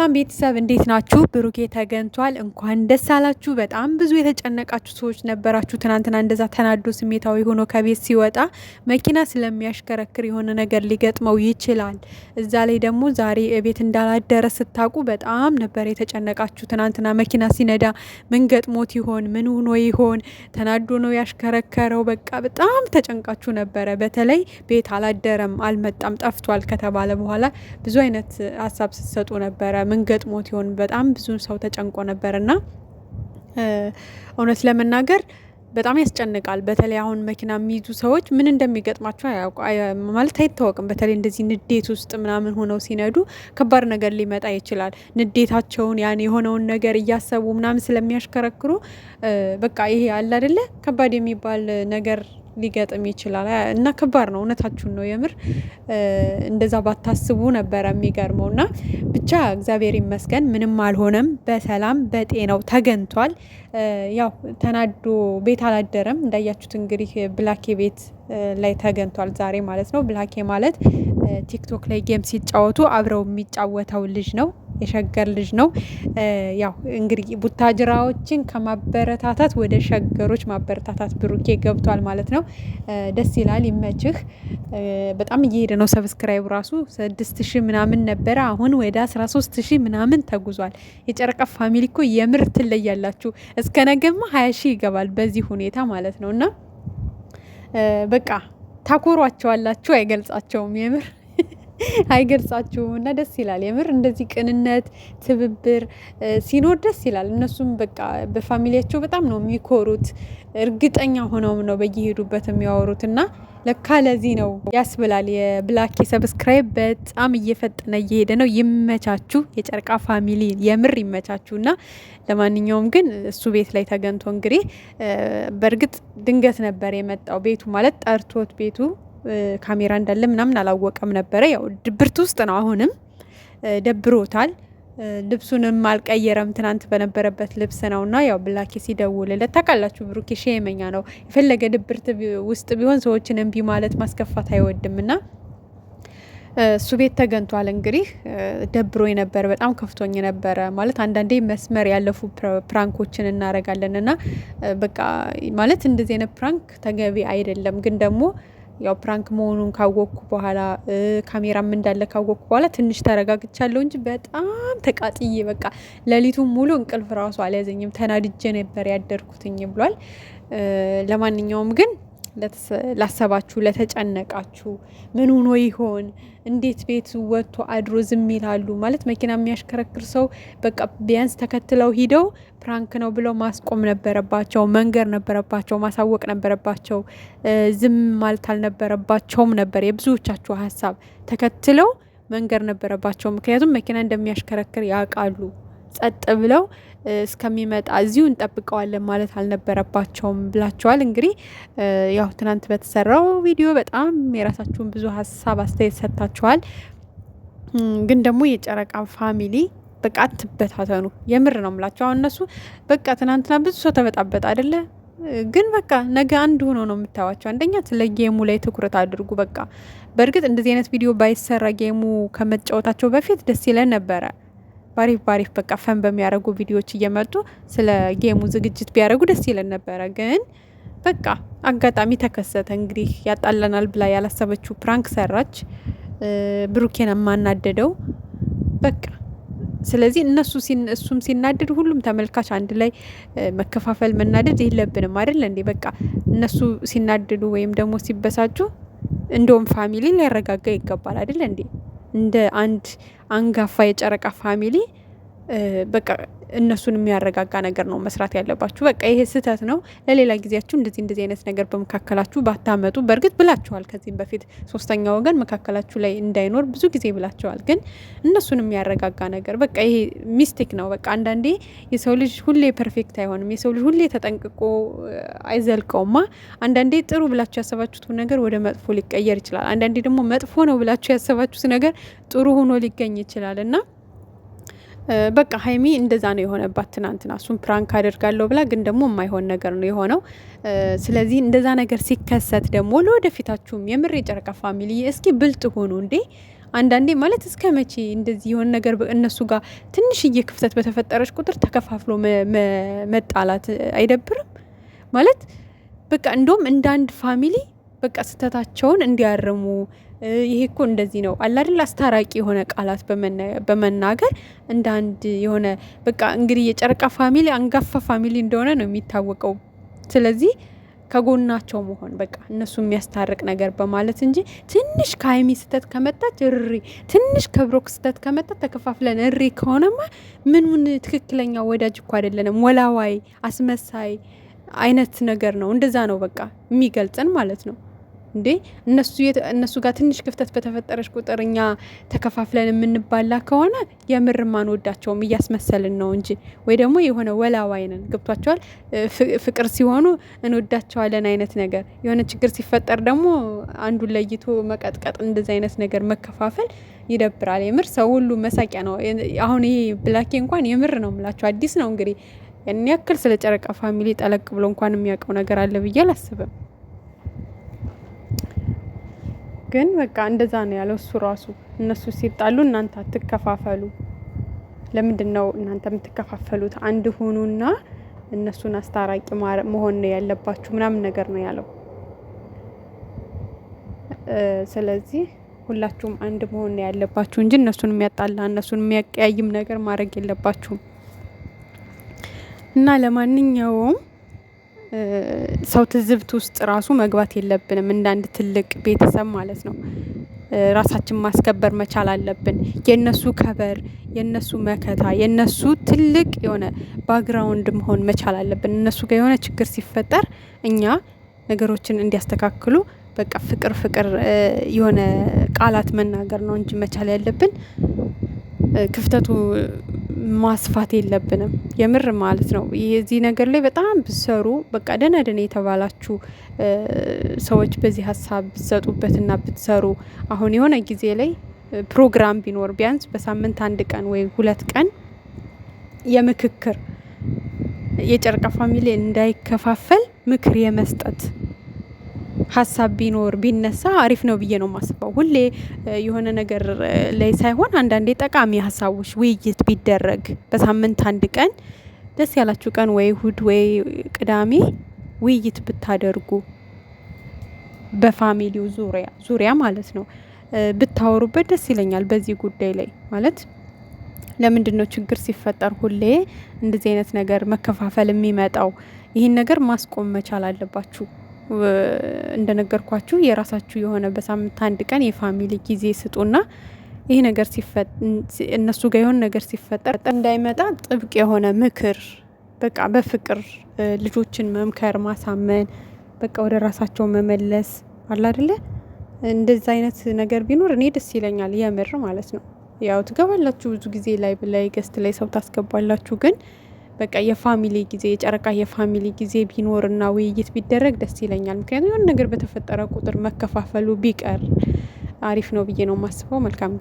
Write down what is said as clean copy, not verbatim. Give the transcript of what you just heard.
ሰላም ቤተሰብ እንዴት ናችሁ? ብሩኬ ተገኝቷል። እንኳን ደስ አላችሁ። በጣም ብዙ የተጨነቃችሁ ሰዎች ነበራችሁ። ትናንትና እንደዛ ተናዶ ስሜታዊ ሆኖ ከቤት ሲወጣ መኪና ስለሚያሽከረክር የሆነ ነገር ሊገጥመው ይችላል። እዛ ላይ ደግሞ ዛሬ ቤት እንዳላደረ ስታውቁ በጣም ነበር የተጨነቃችሁ። ትናንትና መኪና ሲነዳ ምን ገጥሞት ይሆን? ምን ሆኖ ይሆን? ተናዶ ነው ያሽከረከረው? በቃ በጣም ተጨንቃችሁ ነበረ። በተለይ ቤት አላደረም፣ አልመጣም፣ ጠፍቷል ከተባለ በኋላ ብዙ አይነት ሀሳብ ስትሰጡ ነበረ። ምን ገጥሞት ይሆን? በጣም ብዙ ሰው ተጨንቆ ነበርና እውነት ለመናገር በጣም ያስጨንቃል። በተለይ አሁን መኪና የሚይዙ ሰዎች ምን እንደሚገጥማቸው ማለት አይታወቅም። በተለይ እንደዚህ ንዴት ውስጥ ምናምን ሆነው ሲነዱ ከባድ ነገር ሊመጣ ይችላል። ንዴታቸውን ያን የሆነውን ነገር እያሰቡ ምናምን ስለሚያሽከረክሩ በቃ ይሄ አለ አይደለ ከባድ የሚባል ነገር ሊገጥም ይችላል እና ከባድ ነው። እውነታችሁን ነው። የምር እንደዛ ባታስቡ ነበረ የሚገርመው። እና ብቻ እግዚአብሔር ይመስገን ምንም አልሆነም። በሰላም በጤናው ተገኝቷል። ያው ተናዶ ቤት አላደረም። እንዳያችሁት እንግዲህ ብላኬ ቤት ላይ ተገኝቷል ዛሬ ማለት ነው። ብላኬ ማለት ቲክቶክ ላይ ጌም ሲጫወቱ አብረው የሚጫወተው ልጅ ነው። የሸገር ልጅ ነው። ያው እንግዲህ ቡታጅራዎችን ከማበረታታት ወደ ሸገሮች ማበረታታት ብሩኬ ገብቷል ማለት ነው። ደስ ይላል። ይመችህ። በጣም እየሄደ ነው። ሰብስክራይብ ራሱ 6000 ምናምን ነበረ። አሁን ወደ 13000 ምናምን ተጉዟል። የጨረቃ ፋሚሊ እኮ የምር ትለያላችሁ። እስከ ነገማ 20,000 ይገባል በዚህ ሁኔታ ማለት ነው። እና በቃ ታኮሯቸዋላችሁ። አይገልጻቸውም የምር አይገልጻችሁም። እና ደስ ይላል የምር እንደዚህ ቅንነት ትብብር ሲኖር ደስ ይላል። እነሱም በቃ በፋሚሊያቸው በጣም ነው የሚኮሩት። እርግጠኛ ሆነው ነው በየሄዱበት የሚያወሩት። እና ለካ ለዚህ ነው ያስብላል። የብላኬ ሰብስክራይብ በጣም እየፈጠነ እየሄደ ነው። ይመቻችሁ የጨረቃ ፋሚሊ የምር ይመቻችሁ። እና ለማንኛውም ግን እሱ ቤት ላይ ተገኝቶ እንግዲህ በእርግጥ ድንገት ነበር የመጣው። ቤቱ ማለት ጠርቶት ቤቱ ካሜራ እንዳለ ምናምን አላወቀም ነበረ። ያው ድብርት ውስጥ ነው። አሁንም ደብሮታል። ልብሱንም አልቀየረም። ትናንት በነበረበት ልብስ ነውና ያው ብላኬ ሲደውልለት ታውቃላችሁ፣ ብሩኬ ሸየመኛ ነው። የፈለገ ድብርት ውስጥ ቢሆን ሰዎችን እምቢ ማለት ማስከፋት አይወድምና እሱ ቤት ተገኝቷል። እንግዲህ ደብሮ የነበረ በጣም ከፍቶኝ ነበረ ማለት አንዳንዴ መስመር ያለፉ ፕራንኮችን እናረጋለን እና በቃ ማለት እንደዚህ አይነት ፕራንክ ተገቢ አይደለም። ግን ደግሞ ያው ፕራንክ መሆኑን ካወቅኩ በኋላ ካሜራም እንዳለ ካወቅኩ በኋላ ትንሽ ተረጋግቻለሁ እንጂ በጣም ተቃጥዬ በቃ ሌሊቱን ሙሉ እንቅልፍ ራሱ አልያዘኝም። ተናድጄ ነበር ያደርኩትኝ ብሏል። ለማንኛውም ግን ላሰባችሁ ለተጨነቃችሁ ምን ሆኖ ይሆን? እንዴት ቤት ወጥቶ አድሮ ዝም ይላሉ? ማለት መኪና የሚያሽከረክር ሰው በቃ ቢያንስ ተከትለው ሂደው ፕራንክ ነው ብለው ማስቆም ነበረባቸው፣ መንገር ነበረባቸው፣ ማሳወቅ ነበረባቸው። ዝም ማለት አልነበረባቸውም ነበር የብዙዎቻችሁ ሀሳብ። ተከትለው መንገር ነበረባቸው። ምክንያቱም መኪና እንደሚያሽከረክር ያውቃሉ። ጸጥ ብለው እስከሚመጣ እዚሁ እንጠብቀዋለን ማለት አልነበረባቸውም ብላችኋል። እንግዲህ ያው ትናንት በተሰራው ቪዲዮ በጣም የራሳችሁን ብዙ ሀሳብ አስተያየት ሰጥታችኋል። ግን ደግሞ የጨረቃ ፋሚሊ በቃ አትበታተኑ። የምር ነው የምላቸው። አሁን እነሱ በቃ ትናንትና ብዙ ሰው ተበጣበጠ አይደለ? ግን በቃ ነገ አንድ ሆኖ ነው የምታዋቸው። አንደኛ ስለ ጌሙ ላይ ትኩረት አድርጉ። በቃ በእርግጥ እንደዚህ አይነት ቪዲዮ ባይሰራ ጌሙ ከመጫወታቸው በፊት ደስ ይለን ነበረ። ባሪፍ በቃ ፈን በሚያደርጉ ቪዲዮዎች እየመጡ ስለ ጌሙ ዝግጅት ቢያደርጉ ደስ ይለን ነበረ። ግን በቃ አጋጣሚ ተከሰተ። እንግዲህ ያጣለናል ብላ ያላሰበችው ፕራንክ ሰራች። ብሩኬን ማናደደው በቃ። ስለዚህ እሱም ሲናደድ ሁሉም ተመልካች አንድ ላይ መከፋፈል መናደድ የለብንም አይደል እንዴ? በቃ እነሱ ሲናደዱ ወይም ደግሞ ሲበሳጩ እንደውም ፋሚሊ ሊያረጋጋ ይገባል አይደል እንዴ? እንደ አንድ አንጋፋ የጨረቃ ፋሚሊ በቃ እነሱን የሚያረጋጋ ነገር ነው መስራት ያለባችሁ። በቃ ይሄ ስህተት ነው። ለሌላ ጊዜያችሁ እንደዚህ አይነት ነገር በመካከላችሁ ባታመጡ። በእርግጥ ብላችኋል ከዚህም በፊት ሶስተኛ ወገን መካከላችሁ ላይ እንዳይኖር ብዙ ጊዜ ብላችኋል። ግን እነሱን የሚያረጋጋ ነገር በቃ ይሄ ሚስቴክ ነው። በቃ አንዳንዴ የሰው ልጅ ሁሌ ፐርፌክት አይሆንም። የሰው ልጅ ሁሌ ተጠንቅቆ አይዘልቀውማ። አንዳንዴ ጥሩ ብላችሁ ያሰባችሁት ነገር ወደ መጥፎ ሊቀየር ይችላል። አንዳንዴ ደግሞ መጥፎ ነው ብላችሁ ያሰባችሁት ነገር ጥሩ ሆኖ ሊገኝ ይችላል እና በቃ ሀይሚ እንደዛ ነው የሆነባት ትናንትና። እሱም ፕራንክ አደርጋለሁ ብላ ግን ደግሞ የማይሆን ነገር ነው የሆነው። ስለዚህ እንደዛ ነገር ሲከሰት ደግሞ ለወደፊታችሁም የምር የጨረቃ ፋሚሊ እስኪ ብልጥ ሆኑ እንዴ። አንዳንዴ ማለት እስከ መቼ እንደዚህ የሆነ ነገር እነሱ ጋር ትንሽዬ ክፍተት በተፈጠረች ቁጥር ተከፋፍሎ መጣላት አይደብርም? ማለት በቃ እንደውም እንደ አንድ ፋሚሊ በቃ ስህተታቸውን እንዲያርሙ ይሄ እኮ እንደዚህ ነው አለ አይደል አስታራቂ የሆነ ቃላት በመናገር እንደ አንድ የሆነ በቃ እንግዲህ የጨረቃ ፋሚሊ አንጋፋ ፋሚሊ እንደሆነ ነው የሚታወቀው። ስለዚህ ከጎናቸው መሆን በቃ እነሱ የሚያስታርቅ ነገር በማለት እንጂ ትንሽ ከሀይሚ ስህተት ከመጣች እሪ፣ ትንሽ ከብሩክ ስህተት ከመጣች ተከፋፍለን እሪ ከሆነማ ምኑን ትክክለኛ ወዳጅ እኮ አይደለንም። ወላዋይ አስመሳይ አይነት ነገር ነው። እንደዛ ነው በቃ የሚገልጽን ማለት ነው። እንዴ እነሱ ጋር ትንሽ ክፍተት በተፈጠረች ቁጥር እኛ ተከፋፍለን የምንባላ ከሆነ የምር ማንወዳቸውም እያስመሰልን ነው እንጂ ወይ ደግሞ የሆነ ወላዋይ ነን። ገብቷቸዋል። ፍቅር ሲሆኑ እንወዳቸዋለን አይነት ነገር፣ የሆነ ችግር ሲፈጠር ደግሞ አንዱን ለይቶ መቀጥቀጥ፣ እንደዚህ አይነት ነገር መከፋፈል ይደብራል። የምር ሰው ሁሉ መሳቂያ ነው። አሁን ይሄ ብላኬ እንኳን የምር ነው የምላቸው አዲስ ነው እንግዲህ ያን ያክል ስለ ጨረቃ ፋሚሊ ጠለቅ ብሎ እንኳን የሚያውቀው ነገር አለ ብዬ አላስብም። ግን በቃ እንደዛ ነው ያለው እሱ ራሱ። እነሱ ሲጣሉ እናንተ አትከፋፈሉ፣ ለምንድን ነው እናንተ የምትከፋፈሉት? አንድ ሁኑና እነሱን አስታራቂ መሆን ነው ያለባችሁ ምናምን ነገር ነው ያለው። ስለዚህ ሁላችሁም አንድ መሆን ነው ያለባችሁ እንጂ እነሱን የሚያጣላ እነሱን የሚያቀያይም ነገር ማድረግ የለባችሁም። እና ለማንኛውም ሰው ትዝብት ውስጥ ራሱ መግባት የለብንም። እንደ አንድ ትልቅ ቤተሰብ ማለት ነው ራሳችን ማስከበር መቻል አለብን። የነሱ ከበር፣ የነሱ መከታ፣ የነሱ ትልቅ የሆነ ባክግራውንድ መሆን መቻል አለብን። እነሱ ጋር የሆነ ችግር ሲፈጠር እኛ ነገሮችን እንዲያስተካክሉ በቃ ፍቅር የሆነ ቃላት መናገር ነው እንጂ መቻል ያለብን ክፍተቱ ማስፋት የለብንም። የምር ማለት ነው። የዚህ ነገር ላይ በጣም ብሰሩ በቃ ደህና የተባላችሁ ሰዎች በዚህ ሀሳብ ብትሰጡበትና ብትሰሩ አሁን የሆነ ጊዜ ላይ ፕሮግራም ቢኖር ቢያንስ በሳምንት 1 ቀን ወይ 2 ቀን የምክክር የጨረቃ ፋሚሊ እንዳይከፋፈል ምክር የመስጠት ሀሳብ ቢኖር ቢነሳ አሪፍ ነው ብዬ ነው የማስበው። ሁሌ የሆነ ነገር ላይ ሳይሆን አንዳንዴ ጠቃሚ ሀሳቦች ውይይት ቢደረግ በሳምንት 1 ቀን ደስ ያላችሁ ቀን ወይ እሁድ ወይ ቅዳሜ ውይይት ብታደርጉ በፋሚሊው ዙሪያ ማለት ነው ብታወሩበት ደስ ይለኛል። በዚህ ጉዳይ ላይ ማለት ለምንድን ነው ችግር ሲፈጠር ሁሌ እንደዚህ አይነት ነገር መከፋፈል የሚመጣው? ይህን ነገር ማስቆም መቻል አለባችሁ። እንደነገርኳችሁ የራሳችሁ የሆነ በሳምንት 1 ቀን የፋሚሊ ጊዜ ስጡና ይሄ ነገር እነሱ ጋር የሆነ ነገር ሲፈጠር እንዳይመጣ ጥብቅ የሆነ ምክር በቃ በፍቅር ልጆችን መምከር፣ ማሳመን፣ በቃ ወደ ራሳቸው መመለስ አለ አይደለ? እንደዛ አይነት ነገር ቢኖር እኔ ደስ ይለኛል የምር ማለት ነው። ያው ትገባላችሁ ብዙ ጊዜ ላይ ገስት ላይ ሰው ታስገባላችሁ ግን በቃ የፋሚሊ ጊዜ የጨረቃ የፋሚሊ ጊዜ ቢኖርና ውይይት ቢደረግ ደስ ይለኛል። ምክንያቱም የሆነ ነገር በተፈጠረ ቁጥር መከፋፈሉ ቢቀር አሪፍ ነው ብዬ ነው የማስበው። መልካም